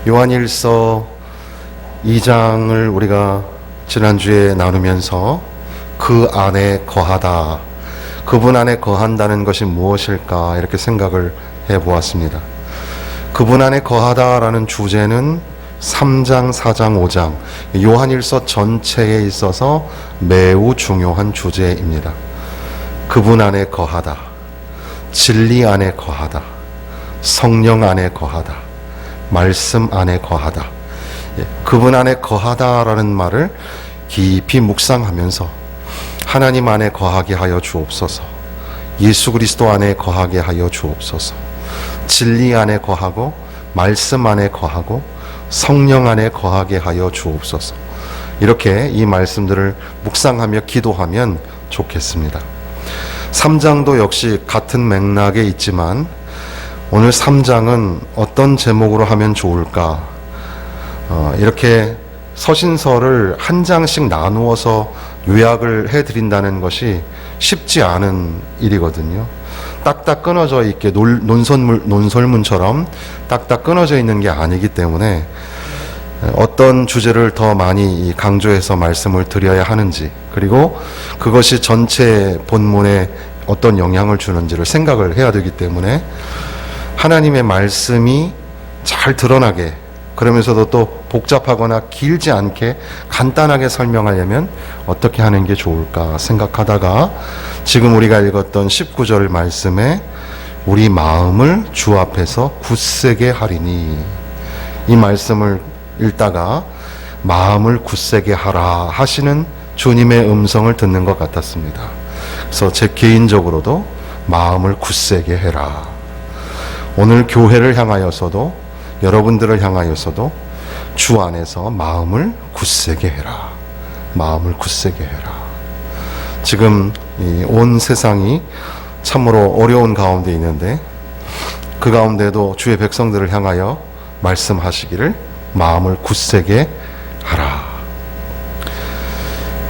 요한일서 2장을 우리가 지난주에 나누면서 그 안에 거하다, 그분 안에 거한다는 것이 무엇일까 이렇게 생각을 해보았습니다. 그분 안에 거하다라는 주제는 3장, 4장, 5장 요한일서 전체에 있어서 매우 중요한 주제입니다. 그분 안에 거하다, 진리 안에 거하다, 성령 안에 거하다, 말씀 안에 거하다. 그분 안에 거하다라는 말을 깊이 묵상하면서 하나님 안에 거하게 하여 주옵소서, 예수 그리스도 안에 거하게 하여 주옵소서, 진리 안에 거하고 말씀 안에 거하고 성령 안에 거하게 하여 주옵소서, 이렇게 이 말씀들을 묵상하며 기도하면 좋겠습니다. 3장도 역시 같은 맥락에 있지만 오늘 3장은 어떤 제목으로 하면 좋을까, 이렇게 서신서를 한 장씩 나누어서 요약을 해드린다는 것이 쉽지 않은 일이거든요. 딱딱 끊어져 있게 논설문처럼 딱딱 끊어져 있는 게 아니기 때문에 어떤 주제를 더 많이 강조해서 말씀을 드려야 하는지, 그리고 그것이 전체 본문에 어떤 영향을 주는지를 생각을 해야 되기 때문에 하나님의 말씀이 잘 드러나게, 그러면서도 또 복잡하거나 길지 않게 간단하게 설명하려면 어떻게 하는 게 좋을까 생각하다가 지금 우리가 읽었던 19절 말씀에 우리 마음을 주 앞에서 굳세게 하리니, 이 말씀을 읽다가 마음을 굳세게 하라 하시는 주님의 음성을 듣는 것 같았습니다. 그래서 제 개인적으로도 마음을 굳세게 해라. 오늘 교회를 향하여서도 여러분들을 향하여서도 주 안에서 마음을 굳세게 해라. 마음을 굳세게 해라. 지금 온 세상이 참으로 어려운 가운데 있는데 그 가운데도 주의 백성들을 향하여 말씀하시기를 마음을 굳세게 하라.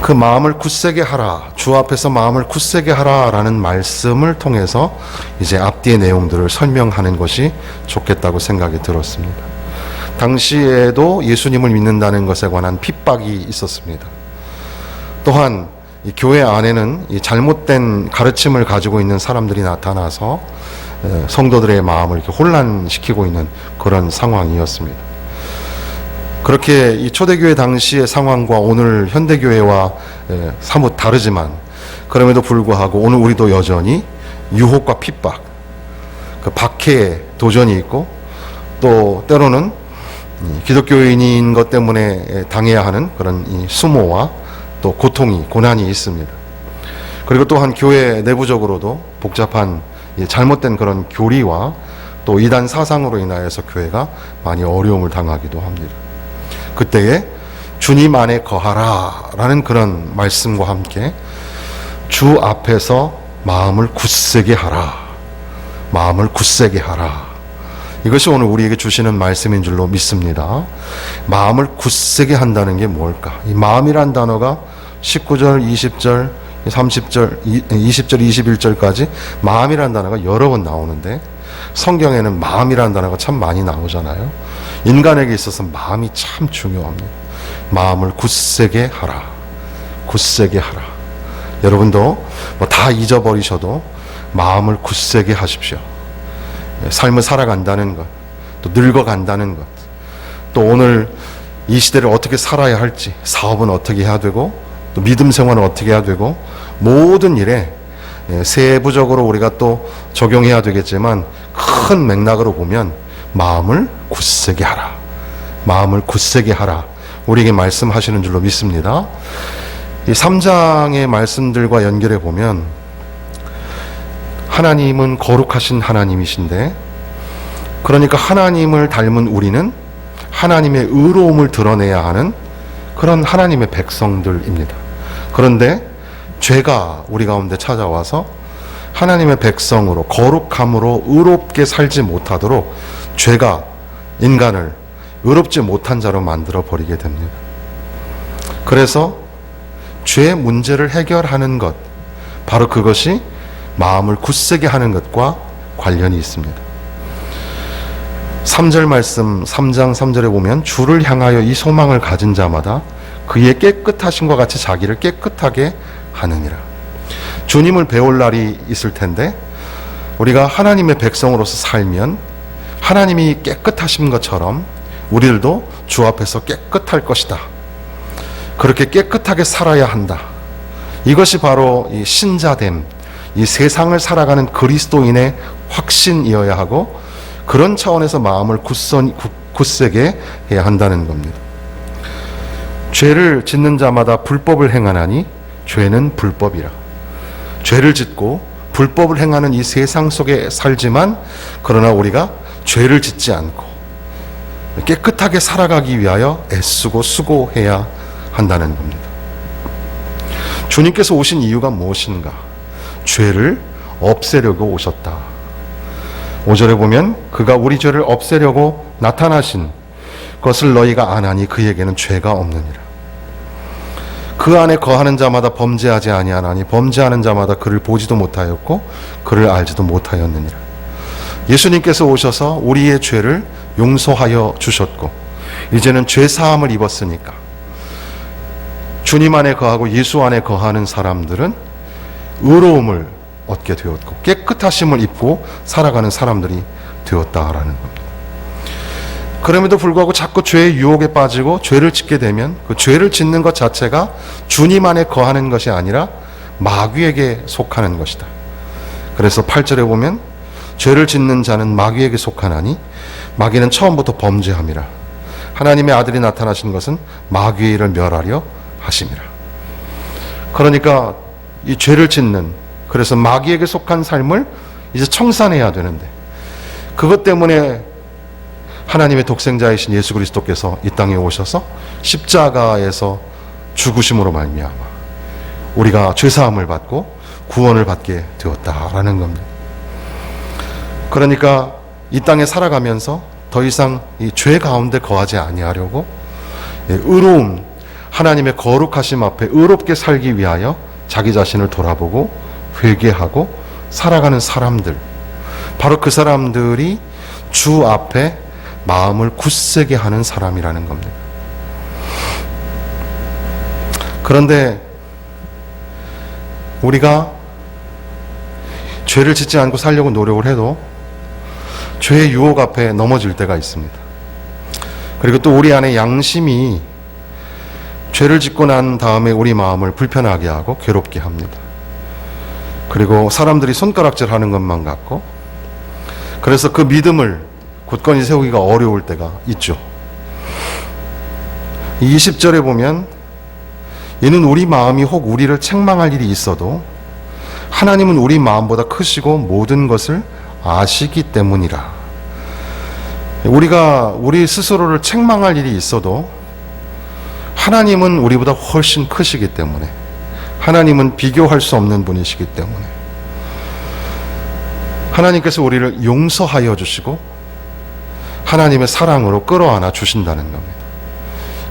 그 마음을 굳세게 하라, 주 앞에서 마음을 굳세게 하라라는 말씀을 통해서 이제 앞뒤의 내용들을 설명하는 것이 좋겠다고 생각이 들었습니다. 당시에도 예수님을 믿는다는 것에 관한 핍박이 있었습니다. 또한 이 교회 안에는 이 잘못된 가르침을 가지고 있는 사람들이 나타나서 성도들의 마음을 이렇게 혼란시키고 있는 그런 상황이었습니다. 그렇게 이 초대교회 당시의 상황과 오늘 현대교회와 사뭇 다르지만 그럼에도 불구하고 오늘 우리도 여전히 유혹과 핍박, 그 박해에 도전이 있고 또 때로는 기독교인인 것 때문에 당해야 하는 그런 이 수모와 또 고통이, 고난이 있습니다. 그리고 또한 교회 내부적으로도 복잡한 잘못된 그런 교리와 또 이단 사상으로 인하여서 교회가 많이 어려움을 당하기도 합니다. 그때에 주님 안에 거하라 라는 그런 말씀과 함께 주 앞에서 마음을 굳세게 하라, 마음을 굳세게 하라, 이것이 오늘 우리에게 주시는 말씀인 줄로 믿습니다. 마음을 굳세게 한다는 게 뭘까? 이 마음이란 단어가 19절, 20절, 30절, 20절, 21절까지 마음이란 단어가 여러 번 나오는데 성경에는 마음이라는 단어가 참 많이 나오잖아요. 인간에게 있어서 마음이 참 중요합니다. 마음을 굳세게 하라, 굳세게 하라. 여러분도 뭐 다 잊어버리셔도 마음을 굳세게 하십시오. 삶을 살아간다는 것, 또 늙어간다는 것, 또 오늘 이 시대를 어떻게 살아야 할지, 사업은 어떻게 해야 되고 또 믿음 생활은 어떻게 해야 되고 모든 일에 세부적으로 우리가 또 적용해야 되겠지만 큰 맥락으로 보면 마음을 굳세게 하라, 마음을 굳세게 하라, 우리에게 말씀하시는 줄로 믿습니다. 이 3장의 말씀들과 연결해 보면 하나님은 거룩하신 하나님이신데, 그러니까 하나님을 닮은 우리는 하나님의 의로움을 드러내야 하는 그런 하나님의 백성들입니다. 그런데 죄가 우리 가운데 찾아와서 하나님의 백성으로 거룩함으로 의롭게 살지 못하도록 죄가 인간을 의롭지 못한 자로 만들어 버리게 됩니다. 그래서 죄의 문제를 해결하는 것, 바로 그것이 마음을 굳세게 하는 것과 관련이 있습니다. 3절 말씀 3장 3절에 보면 주를 향하여 이 소망을 가진 자마다 그의 깨끗하심과 같이 자기를 깨끗하게 하느니라. 주님을 배울 날이 있을 텐데 우리가 하나님의 백성으로서 살면 하나님이 깨끗하신 것처럼 우리들도 주 앞에서 깨끗할 것이다. 그렇게 깨끗하게 살아야 한다. 이것이 바로 이 신자됨, 이 세상을 살아가는 그리스도인의 확신이어야 하고 그런 차원에서 마음을 굳세게 해야 한다는 겁니다. 죄를 짓는 자마다 불법을 행하나니 죄는 불법이라. 죄를 짓고 불법을 행하는 이 세상 속에 살지만 그러나 우리가 죄를 짓지 않고 깨끗하게 살아가기 위하여 애쓰고 수고해야 한다는 겁니다. 주님께서 오신 이유가 무엇인가? 죄를 없애려고 오셨다. 5절에 보면 그가 우리 죄를 없애려고 나타나신 것을 너희가 아나니 그에게는 죄가 없느니라. 그 안에 거하는 자마다 범죄하지 아니하나니 범죄하는 자마다 그를 보지도 못하였고 그를 알지도 못하였느니라. 예수님께서 오셔서 우리의 죄를 용서하여 주셨고 이제는 죄 사함을 입었으니까 주님 안에 거하고 예수 안에 거하는 사람들은 의로움을 얻게 되었고 깨끗하심을 입고 살아가는 사람들이 되었다라는 겁니다. 그럼에도 불구하고 자꾸 죄의 유혹에 빠지고 죄를 짓게 되면 그 죄를 짓는 것 자체가 주님 안에 거하는 것이 아니라 마귀에게 속하는 것이다. 그래서 8절에 보면 죄를 짓는 자는 마귀에게 속하나니 마귀는 처음부터 범죄함이라. 하나님의 아들이 나타나신 것은 마귀의 일을 멸하려 하심이라. 그러니까 이 죄를 짓는, 그래서 마귀에게 속한 삶을 이제 청산해야 되는데 그것 때문에 하나님의 독생자이신 예수 그리스도께서 이 땅에 오셔서 십자가에서 죽으심으로 말미암아 우리가 죄사함을 받고 구원을 받게 되었다라는 겁니다. 그러니까 이 땅에 살아가면서 더 이상 이 죄 가운데 거하지 아니하려고 의로움, 하나님의 거룩하심 앞에 의롭게 살기 위하여 자기 자신을 돌아보고 회개하고 살아가는 사람들, 바로 그 사람들이 주 앞에 마음을 굳세게 하는 사람이라는 겁니다. 그런데 우리가 죄를 짓지 않고 살려고 노력을 해도 죄의 유혹 앞에 넘어질 때가 있습니다. 그리고 또 우리 안에 양심이 죄를 짓고 난 다음에 우리 마음을 불편하게 하고 괴롭게 합니다. 그리고 사람들이 손가락질하는 것만 같고 그래서 그 믿음을 굳건히 세우기가 어려울 때가 있죠. 20절에 보면 이는 우리 마음이 혹 우리를 책망할 일이 있어도 하나님은 우리 마음보다 크시고 모든 것을 아시기 때문이라. 우리가 우리 스스로를 책망할 일이 있어도 하나님은 우리보다 훨씬 크시기 때문에, 하나님은 비교할 수 없는 분이시기 때문에 하나님께서 우리를 용서하여 주시고 하나님의 사랑으로 끌어안아 주신다는 겁니다.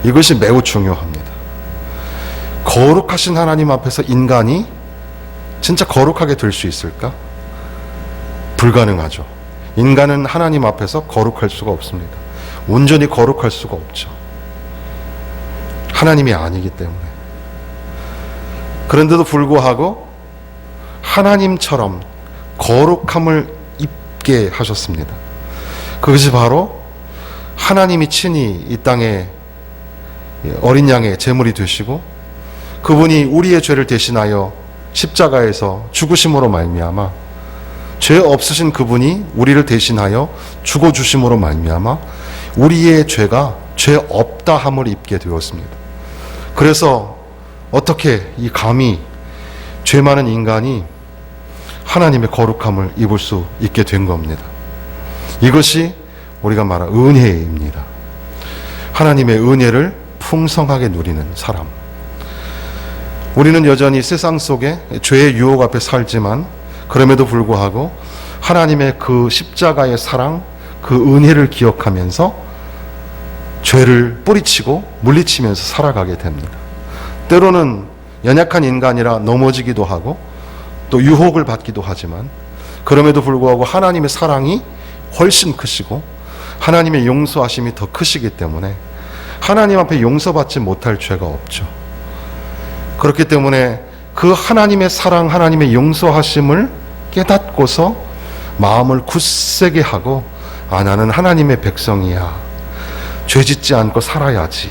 이것이 매우 중요합니다. 거룩하신 하나님 앞에서 인간이 진짜 거룩하게 될 수 있을까? 불가능하죠. 인간은 하나님 앞에서 거룩할 수가 없습니다. 온전히 거룩할 수가 없죠. 하나님이 아니기 때문에. 그런데도 불구하고 하나님처럼 거룩함을 입게 하셨습니다. 그것이 바로 하나님이 친히 이 땅에 어린 양의 제물이 되시고 그분이 우리의 죄를 대신하여 십자가에서 죽으심으로 말미암아 죄 없으신 그분이 우리를 대신하여 죽어주심으로 말미암아 우리의 죄가 죄 없다 함을 입게 되었습니다. 그래서 어떻게 이 감히 죄 많은 인간이 하나님의 거룩함을 입을 수 있게 된 겁니다. 이것이 우리가 말한 은혜입니다. 하나님의 은혜를 풍성하게 누리는 사람. 우리는 여전히 세상 속에 죄의 유혹 앞에 살지만 그럼에도 불구하고 하나님의 그 십자가의 사랑, 그 은혜를 기억하면서 죄를 뿌리치고 물리치면서 살아가게 됩니다. 때로는 연약한 인간이라 넘어지기도 하고 또 유혹을 받기도 하지만 그럼에도 불구하고 하나님의 사랑이 훨씬 크시고 하나님의 용서하심이 더 크시기 때문에 하나님 앞에 용서받지 못할 죄가 없죠. 그렇기 때문에 그 하나님의 사랑, 하나님의 용서하심을 깨닫고서 마음을 굳세게 하고, 나는 하나님의 백성이야, 죄짓지 않고 살아야지,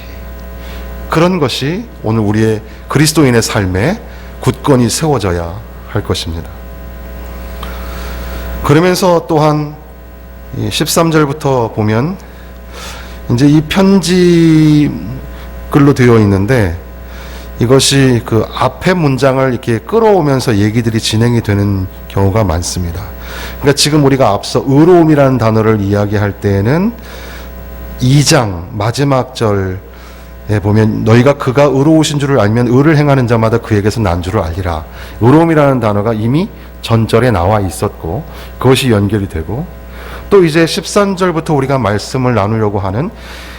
그런 것이 오늘 우리의 그리스도인의 삶에 굳건히 세워져야 할 것입니다. 그러면서 또한 13절부터 보면 이제 이 편지 글로 되어 있는데, 이것이 그 앞에 문장을 이렇게 끌어오면서 얘기들이 진행이 되는 경우가 많습니다. 그러니까 지금 우리가 앞서 의로움이라는 단어를 이야기할 때에는 2장 마지막 절에 보면 너희가 그가 의로우신 줄을 알면 의를 행하는 자마다 그에게서 난 줄을 알리라. 의로움이라는 단어가 이미 전절에 나와 있었고 그것이 연결이 되고, 또 이제 13절부터 우리가 말씀을 나누려고 하는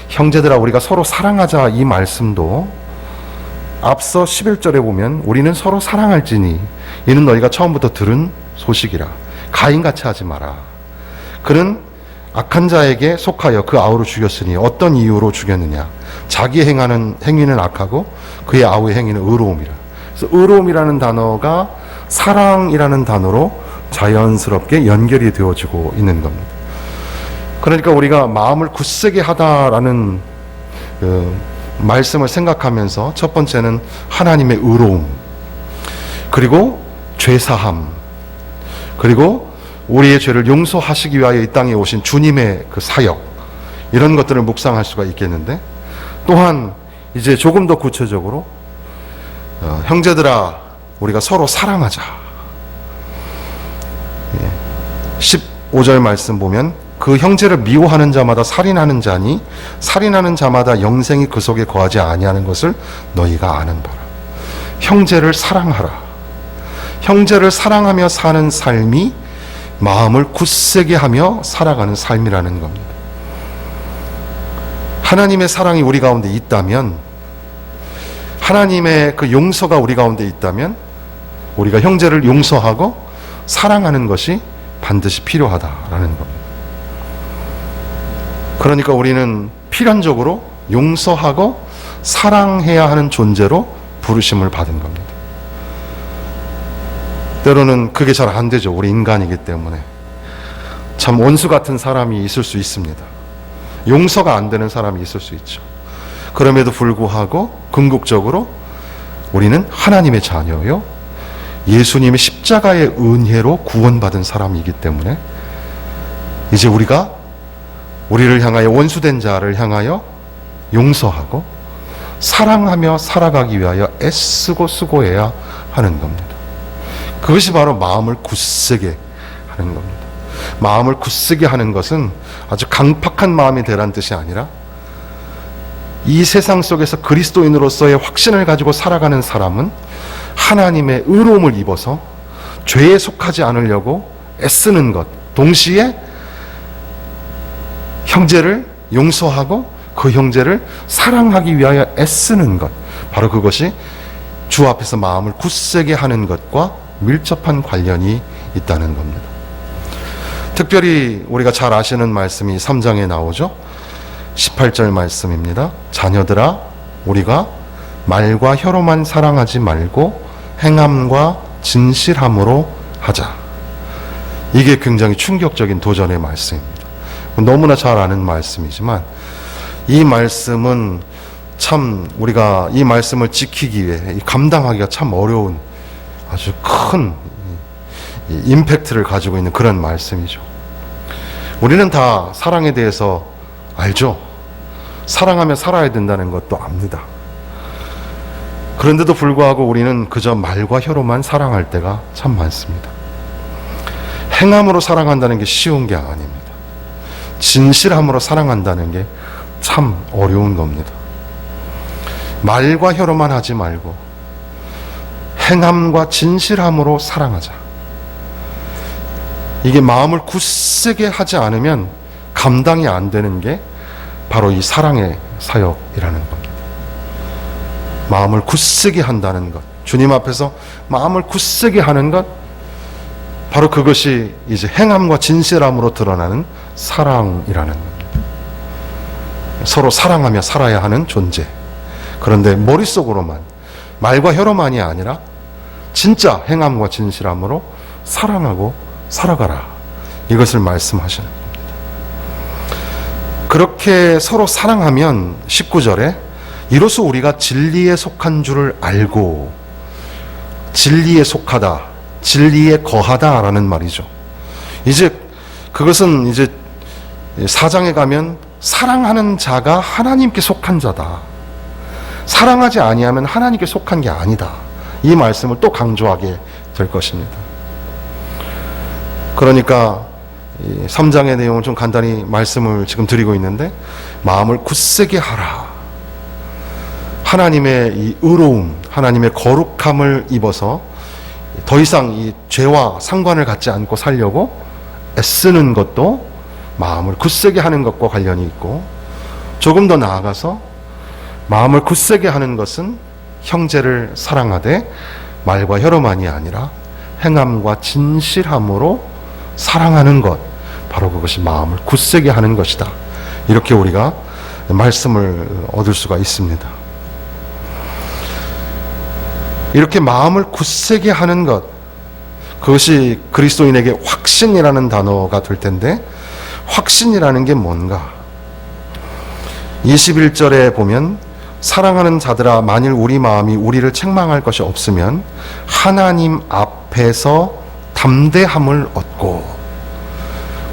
형제들아 우리가 서로 사랑하자, 이 말씀도 앞서 11절에 보면 우리는 서로 사랑할지니 이는 너희가 처음부터 들은 소식이라. 가인같이 하지 마라. 그는 악한 자에게 속하여 그 아우를 죽였으니 어떤 이유로 죽였느냐. 자기 행하는 행위는 악하고 그의 아우의 행위는 의로움이라. 그래서 의로움이라는 단어가 사랑이라는 단어로 자연스럽게 연결이 되어지고 있는 겁니다. 그러니까 우리가 마음을 굳세게 하다라는 말씀을 생각하면서 첫 번째는 하나님의 의로움, 그리고 죄사함, 그리고 우리의 죄를 용서하시기 위하여 이 땅에 오신 주님의 그 사역, 이런 것들을 묵상할 수가 있겠는데, 또한 이제 조금 더 구체적으로 형제들아 우리가 서로 사랑하자. 15절 말씀 보면 그 형제를 미워하는 자마다 살인하는 자니 살인하는 자마다 영생이 그 속에 거하지 아니하는 것을 너희가 아는 바라. 형제를 사랑하라. 형제를 사랑하며 사는 삶이 마음을 굳세게 하며 살아가는 삶이라는 겁니다. 하나님의 사랑이 우리 가운데 있다면, 하나님의 그 용서가 우리 가운데 있다면 우리가 형제를 용서하고 사랑하는 것이 반드시 필요하다라는 겁니다. 그러니까 우리는 필연적으로 용서하고 사랑해야 하는 존재로 부르심을 받은 겁니다. 때로는 그게 잘 안 되죠. 우리 인간이기 때문에. 참 원수 같은 사람이 있을 수 있습니다. 용서가 안 되는 사람이 있을 수 있죠. 그럼에도 불구하고 궁극적으로 우리는 하나님의 자녀요, 예수님의 십자가의 은혜로 구원받은 사람이기 때문에 이제 우리를 향하여, 원수된 자를 향하여 용서하고 사랑하며 살아가기 위하여 애쓰고 수고해야 하는 겁니다. 그것이 바로 마음을 굳세게 하는 겁니다. 마음을 굳세게 하는 것은 아주 강팍한 마음이 되라는 뜻이 아니라, 이 세상 속에서 그리스도인으로서의 확신을 가지고 살아가는 사람은 하나님의 의로움을 입어서 죄에 속하지 않으려고 애쓰는 것, 동시에 형제를 용서하고 그 형제를 사랑하기 위하여 애쓰는 것, 바로 그것이 주 앞에서 마음을 굳세게 하는 것과 밀접한 관련이 있다는 겁니다. 특별히 우리가 잘 아시는 말씀이 3장에 나오죠. 18절 말씀입니다. 자녀들아 우리가 말과 혀로만 사랑하지 말고 행함과 진실함으로 하자. 이게 굉장히 충격적인 도전의 말씀입니다. 너무나 잘 아는 말씀이지만 이 말씀은 참 우리가 이 말씀을 지키기 위해 감당하기가 참 어려운 아주 큰 임팩트를 가지고 있는 그런 말씀이죠. 우리는 다 사랑에 대해서 알죠. 사랑하며 살아야 된다는 것도 압니다. 그런데도 불구하고 우리는 그저 말과 혀로만 사랑할 때가 참 많습니다. 행함으로 사랑한다는 게 쉬운 게 아닙니다. 진실함으로 사랑한다는 게 참 어려운 겁니다. 말과 혀로만 하지 말고 행함과 진실함으로 사랑하자. 이게 마음을 굳세게 하지 않으면 감당이 안 되는 게 바로 이 사랑의 사역이라는 겁니다. 마음을 굳세게 한다는 것, 주님 앞에서 마음을 굳세게 하는 것, 바로 그것이 이제 행함과 진실함으로 드러나는 사랑이라는 겁니다. 서로 사랑하며 살아야 하는 존재. 그런데 머릿속으로만, 말과 혀로만이 아니라 진짜 행함과 진실함으로 사랑하고 살아가라. 이것을 말씀하시는 겁니다. 그렇게 서로 사랑하면 19절에 이로써 우리가 진리에 속한 줄을 알고, 진리에 속하다, 진리에 거하다라는 말이죠. 이제 그것은 이제 4장에 가면 사랑하는 자가 하나님께 속한 자다. 사랑하지 아니하면 하나님께 속한 게 아니다. 이 말씀을 또 강조하게 될 것입니다. 그러니까 3장의 내용을 좀 간단히 말씀을 지금 드리고 있는데, 마음을 굳세게 하라. 하나님의 이 의로움, 하나님의 거룩함을 입어서 더 이상 이 죄와 상관을 갖지 않고 살려고 애쓰는 것도 마음을 굳세게 하는 것과 관련이 있고, 조금 더 나아가서 마음을 굳세게 하는 것은 형제를 사랑하되 말과 혀로만이 아니라 행함과 진실함으로 사랑하는 것, 바로 그것이 마음을 굳세게 하는 것이다. 이렇게 우리가 말씀을 얻을 수가 있습니다. 이렇게 마음을 굳세게 하는 것, 그것이 그리스도인에게 확신이라는 단어가 될 텐데, 확신이라는 게 뭔가? 21절에 보면 사랑하는 자들아, 만일 우리 마음이 우리를 책망할 것이 없으면 하나님 앞에서 담대함을 얻고,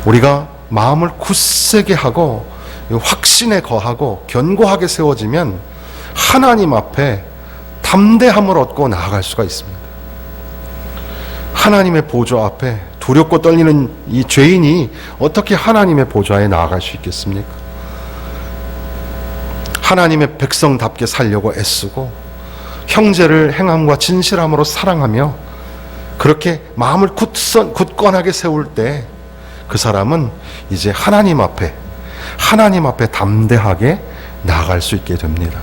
우리가 마음을 굳세게 하고 확신에 거하고 견고하게 세워지면 하나님 앞에 담대함을 얻고 나아갈 수가 있습니다. 하나님의 보좌 앞에 두렵고 떨리는 이 죄인이 어떻게 하나님의 보좌에 나아갈 수 있겠습니까? 하나님의 백성답게 살려고 애쓰고 형제를 행함과 진실함으로 사랑하며 그렇게 마음을 굳건하게 세울 때 그 사람은 이제 하나님 앞에 담대하게 나아갈 수 있게 됩니다.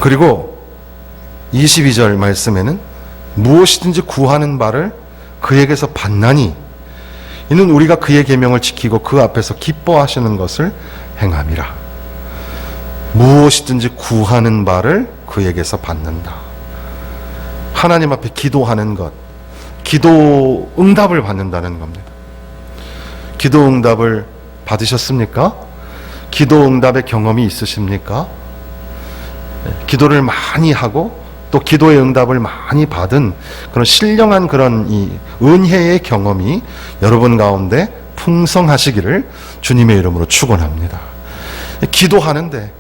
그리고 22절 말씀에는 무엇이든지 구하는 바를 그에게서 받나니 이는 우리가 그의 계명을 지키고 그 앞에서 기뻐하시는 것을 행함이라. 무엇이든지 구하는 바를 그에게서 받는다. 하나님 앞에 기도하는 것, 기도 응답을 받는다는 겁니다. 기도 응답을 받으셨습니까? 기도 응답의 경험이 있으십니까? 기도를 많이 하고 또 기도의 응답을 많이 받은 그런 신령한 그런 이 은혜의 경험이 여러분 가운데 풍성하시기를 주님의 이름으로 축원합니다. 기도하는데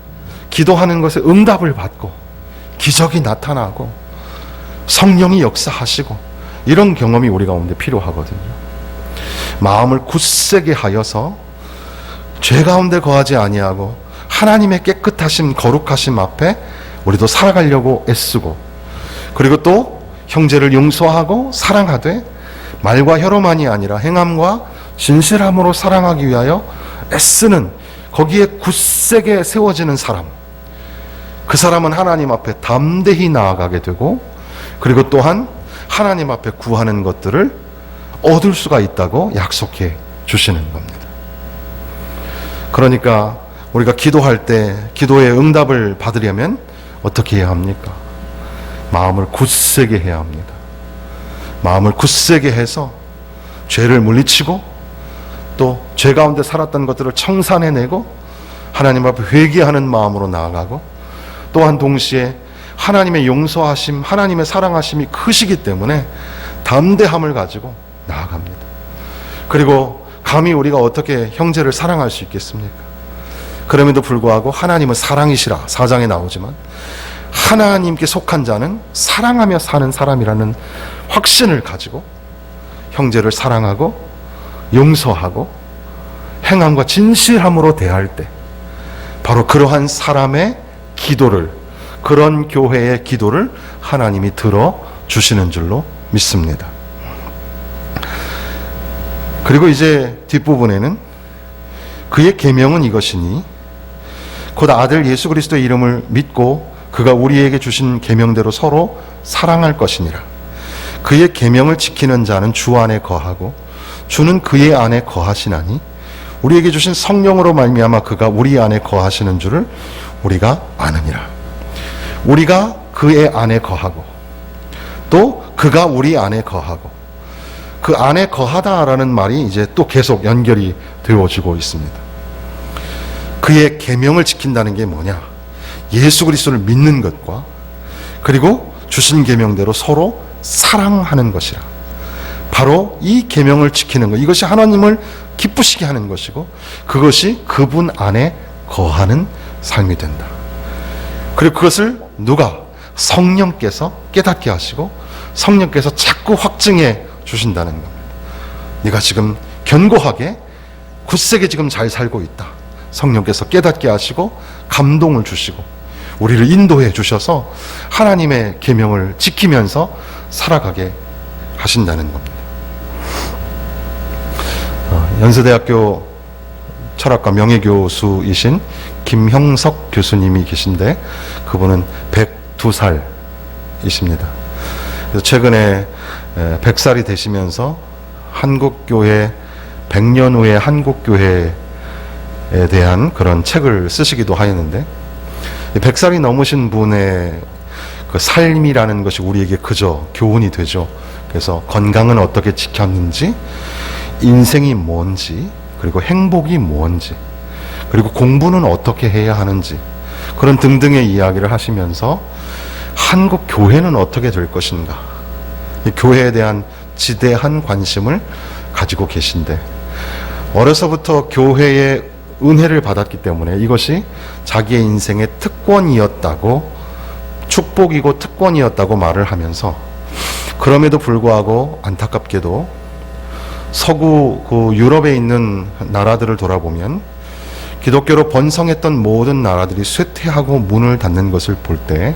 기도하는 것에 응답을 받고 기적이 나타나고 성령이 역사하시고 이런 경험이 우리 가운데 필요하거든요. 마음을 굳세게 하여서 죄 가운데 거하지 아니하고 하나님의 깨끗하심 거룩하심 앞에 우리도 살아가려고 애쓰고, 그리고 또 형제를 용서하고 사랑하되 말과 혀로만이 아니라 행함과 진실함으로 사랑하기 위하여 애쓰는, 거기에 굳세게 세워지는 사람, 그 사람은 하나님 앞에 담대히 나아가게 되고, 그리고 또한 하나님 앞에 구하는 것들을 얻을 수가 있다고 약속해 주시는 겁니다. 그러니까 우리가 기도할 때 기도의 응답을 받으려면 어떻게 해야 합니까? 마음을 굳세게 해야 합니다. 마음을 굳세게 해서 죄를 물리치고 또 죄 가운데 살았던 것들을 청산해내고 하나님 앞에 회개하는 마음으로 나아가고, 또한 동시에 하나님의 용서하심, 하나님의 사랑하심이 크시기 때문에 담대함을 가지고 나아갑니다. 그리고 감히 우리가 어떻게 형제를 사랑할 수 있겠습니까? 그럼에도 불구하고 하나님은 사랑이시라 4장에 나오지만 하나님께 속한 자는 사랑하며 사는 사람이라는 확신을 가지고 형제를 사랑하고 용서하고 행함과 진실함으로 대할 때 바로 그러한 사람의 기도를, 그런 교회의 기도를 하나님이 들어주시는 줄로 믿습니다. 그리고 이제 뒷부분에는 그의 계명은 이것이니 곧 아들 예수 그리스도의 이름을 믿고 그가 우리에게 주신 계명대로 서로 사랑할 것이니라. 그의 계명을 지키는 자는 주 안에 거하고 주는 그의 안에 거하시나니 우리에게 주신 성령으로 말미암아 그가 우리 안에 거하시는 줄을 우리가 아느니라. 우리가 그의 안에 거하고 또 그가 우리 안에 거하고, 그 안에 거하다라는 말이 이제 또 계속 연결이 되어지고 있습니다. 그의 계명을 지킨다는 게 뭐냐? 예수 그리스도를 믿는 것과 그리고 주신 계명대로 서로 사랑하는 것이라. 바로 이 계명을 지키는 것, 이것이 하나님을 기쁘시게 하는 것이고 그것이 그분 안에 거하는 삶이 된다. 그리고 그것을 누가? 성령께서 깨닫게 하시고 성령께서 자꾸 확증해 주신다는 겁니다. 네가 지금 견고하게 굳세게 지금 잘 살고 있다. 성령께서 깨닫게 하시고 감동을 주시고 우리를 인도해 주셔서 하나님의 계명을 지키면서 살아가게 하신다는 겁니다. 연세대학교 철학과 명예교수이신 김형석 교수님이 계신데 그분은 102살이십니다. 그래서 최근에 100살이 되시면서 한국교회 100년 후의 한국교회에 대한 그런 책을 쓰시기도 하였는데, 100살이 넘으신 분의 그 삶이라는 것이 우리에게 그저 교훈이 되죠. 그래서 건강은 어떻게 지켰는지, 인생이 뭔지, 그리고 행복이 뭔지, 그리고 공부는 어떻게 해야 하는지, 그런 등등의 이야기를 하시면서 한국 교회는 어떻게 될 것인가, 이 교회에 대한 지대한 관심을 가지고 계신데, 어려서부터 교회의 은혜를 받았기 때문에 이것이 자기의 인생의 특권이었다고, 축복이고 특권이었다고 말을 하면서, 그럼에도 불구하고 안타깝게도 서구 그 유럽에 있는 나라들을 돌아보면 기독교로 번성했던 모든 나라들이 쇠퇴하고 문을 닫는 것을 볼 때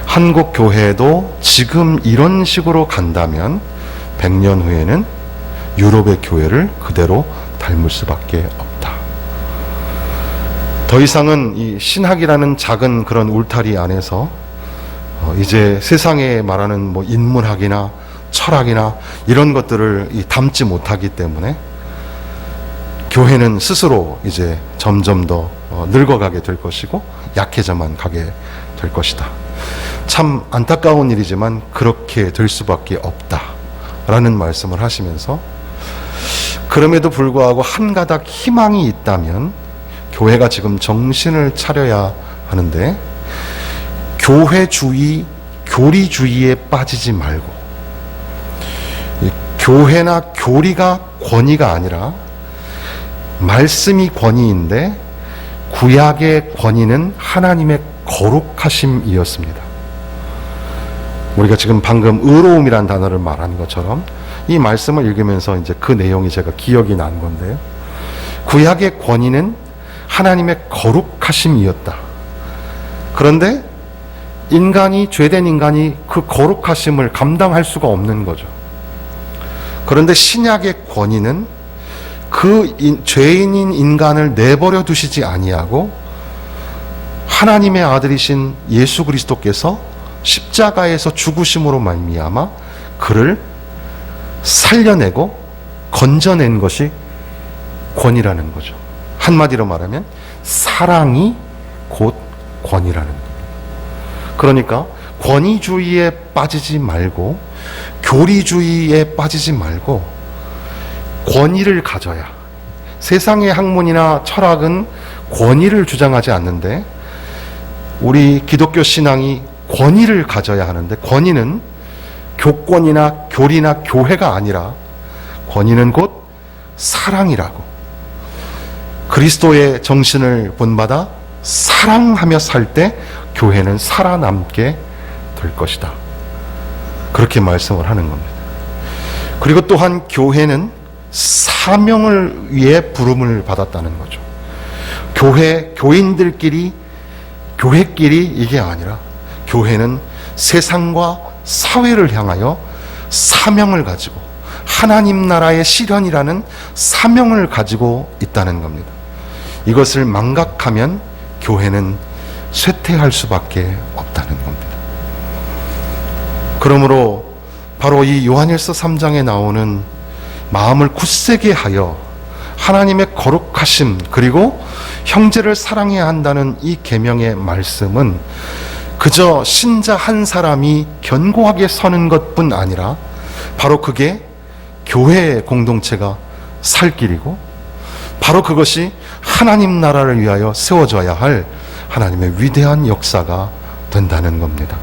한국 교회도 지금 이런 식으로 간다면 100년 후에는 유럽의 교회를 그대로 닮을 수밖에 없다. 더 이상은 이 신학이라는 작은 그런 울타리 안에서 이제 세상에 말하는 뭐 인문학이나 철학이나 이런 것들을 담지 못하기 때문에 교회는 스스로 이제 점점 더 늙어가게 될 것이고 약해져만 가게 될 것이다. 참 안타까운 일이지만 그렇게 될 수밖에 없다라는 말씀을 하시면서, 그럼에도 불구하고 한 가닥 희망이 있다면 교회가 지금 정신을 차려야 하는데, 교회주의, 교리주의에 빠지지 말고, 교회나 교리가 권위가 아니라 말씀이 권위인데 구약의 권위는 하나님의 거룩하심이었습니다. 우리가 지금 방금 의로움이란 단어를 말한 것처럼 이 말씀을 읽으면서 이제 그 내용이 제가 기억이 난 건데요. 구약의 권위는 하나님의 거룩하심이었다. 그런데 인간이, 죄된 인간이 그 거룩하심을 감당할 수가 없는 거죠. 그런데 신약의 권위는 그 죄인인 인간을 내버려 두시지 아니하고 하나님의 아들이신 예수 그리스도께서 십자가에서 죽으심으로 말미암아 그를 살려내고 건져낸 것이 권위라는 거죠. 한마디로 말하면 사랑이 곧 권위라는 겁니다. 그러니까 권위주의에 빠지지 말고 교리주의에 빠지지 말고 권위를 가져야, 세상의 학문이나 철학은 권위를 주장하지 않는데 우리 기독교 신앙이 권위를 가져야 하는데, 권위는 교권이나 교리나 교회가 아니라 권위는 곧 사랑이라고, 그리스도의 정신을 본받아 사랑하며 살 때 교회는 살아남게 될 것이다. 그렇게 말씀을 하는 겁니다. 그리고 또한 교회는 사명을 위해 부름을 받았다는 거죠. 교인들끼리, 교회끼리 이게 아니라 교회는 세상과 사회를 향하여 사명을 가지고 하나님 나라의 실현이라는 사명을 가지고 있다는 겁니다. 이것을 망각하면 교회는 쇠퇴할 수밖에 없다는 겁니다. 그러므로 바로 이 요한일서 3장에 나오는 마음을 굳세게 하여 하나님의 거룩하심 그리고 형제를 사랑해야 한다는 이 계명의 말씀은 그저 신자 한 사람이 견고하게 서는 것뿐 아니라 바로 그게 교회의 공동체가 살 길이고 바로 그것이 하나님 나라를 위하여 세워져야 할 하나님의 위대한 역사가 된다는 겁니다.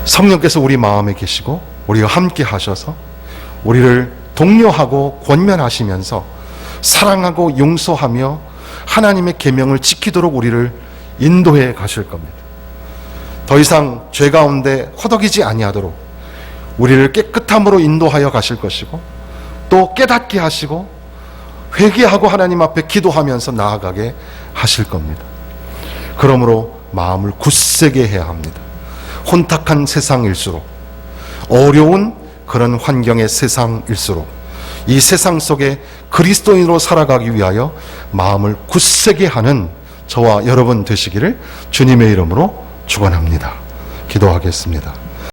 성령께서 우리 마음에 계시고 우리와 함께 하셔서 우리를 독려하고 권면하시면서 사랑하고 용서하며 하나님의 계명을 지키도록 우리를 인도해 가실 겁니다. 더 이상 죄 가운데 허덕이지 아니하도록 우리를 깨끗함으로 인도하여 가실 것이고 또 깨닫게 하시고 회개하고 하나님 앞에 기도하면서 나아가게 하실 겁니다. 그러므로 마음을 굳세게 해야 합니다. 혼탁한 세상일수록, 어려운 그런 환경의 세상일수록 이 세상 속에 그리스도인으로 살아가기 위하여 마음을 굳세게 하는 저와 여러분 되시기를 주님의 이름으로 축원합니다. 기도하겠습니다.